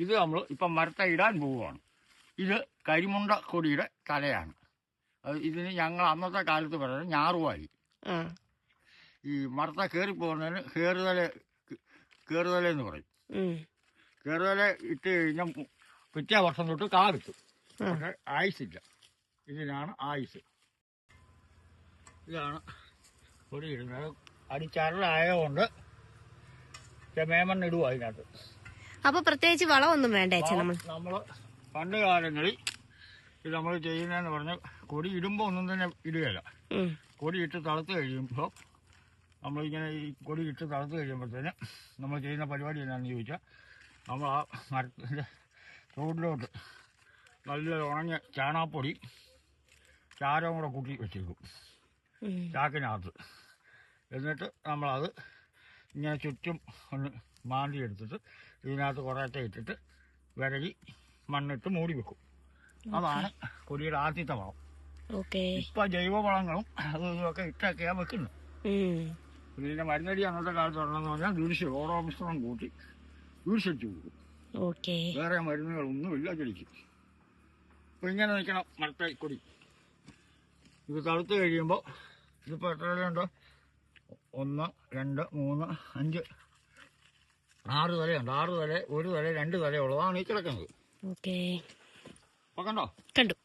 ഇത് നമ്മൾ ഇപ്പം മരത്തെ ഇടാൻ പോവുകയാണ്. ഇത് കരിമുണ്ട കൊടിയുടെ തലയാണ്. ഇതിന് ഞങ്ങൾ അന്നത്തെ കാലത്ത് പറയുന്നത് ഞാറുവാലി. ഈ മരത്തെ കയറിപ്പോകുന്നതിന് കയറുതല എന്ന് പറയും. കയറുതല ഇട്ട് കഴിഞ്ഞാൽ പിറ്റേ വർഷം തൊട്ട് കാ കിട്ടും. പക്ഷെ ആയുസില്ല. ഇതിനാണ് ആയുസ്. ഇതാണ് കൊടിയിടുന്നത്. അടിച്ചരലായതുകൊണ്ട് മേമണ്ണിടുക അതിനകത്ത്. അപ്പൊ പ്രത്യേകിച്ച് വളമൊന്നും വേണ്ട. നമ്മൾ പണ്ട് കാലങ്ങളിൽ ഇത് നമ്മൾ ചെയ്യുന്നതെന്ന് പറഞ്ഞാൽ കൊടി ഇടുമ്പോൾ ഒന്നും തന്നെ ഇടുകയില്ല. കൊടി ഇട്ട് തളർത്ത് കഴിയുമ്പോൾ നമ്മളിങ്ങനെ ഈ കൊടി ഇട്ട് തളർത്ത് കഴിയുമ്പോഴത്തേന് നമ്മൾ ചെയ്യുന്ന പരിപാടി എന്താണെന്ന് ചോദിച്ചാൽ നമ്മൾ ആ മരത്തിൻ്റെ റോഡിലോട്ട് നല്ല ഉണങ്ങിയ ചാണാപ്പൊടി ചാരവും കൂടെ കൂട്ടി വെച്ചേക്കും ചാക്കിനകത്ത്. എന്നിട്ട് നമ്മളത് ഇങ്ങനെ ചുറ്റും ഒന്ന് മാന്തി എടുത്തിട്ട് ഇതിനകത്ത് കുറേശ്ശെ ഇട്ടിട്ട് വിരകി മണ്ണിട്ട് മൂടി വെക്കും. അതാണ് കൊടിയുടെ ആദ്യത്തെ വളം. ഇപ്പൊ ജൈവവളങ്ങളും അതും ഇതൊക്കെ ഇട്ടൊക്കെയാണ് വെക്കുന്നത്. ഇതിന്റെ മരുന്നടി അന്നത്തെ കാലത്ത് ഉള്ളതെന്ന് പറഞ്ഞാൽ ദൂഷ്യം ഓരോ മിശ്രണം കൂട്ടി ദൂഷ്യച്ചു കൊടുക്കും. വേറെ മരുന്നുകളൊന്നുമില്ല ചെടിക്ക്. അപ്പൊ ഇങ്ങനെ നിൽക്കണം മരത്തെ കൊടി. ഇത് തളുത്ത് കഴിയുമ്പോൾ ഇതിപ്പോൾ എത്ര തലയുണ്ടോ? 1, 2, 3, 5, 6 തലയുണ്ട്. 6 തല, 1 തല, 2 തല ഉള്ളതാണ് ഈ കിടക്കുന്നത്. ഓക്കെ, കണ്ടോ? കണ്ടു.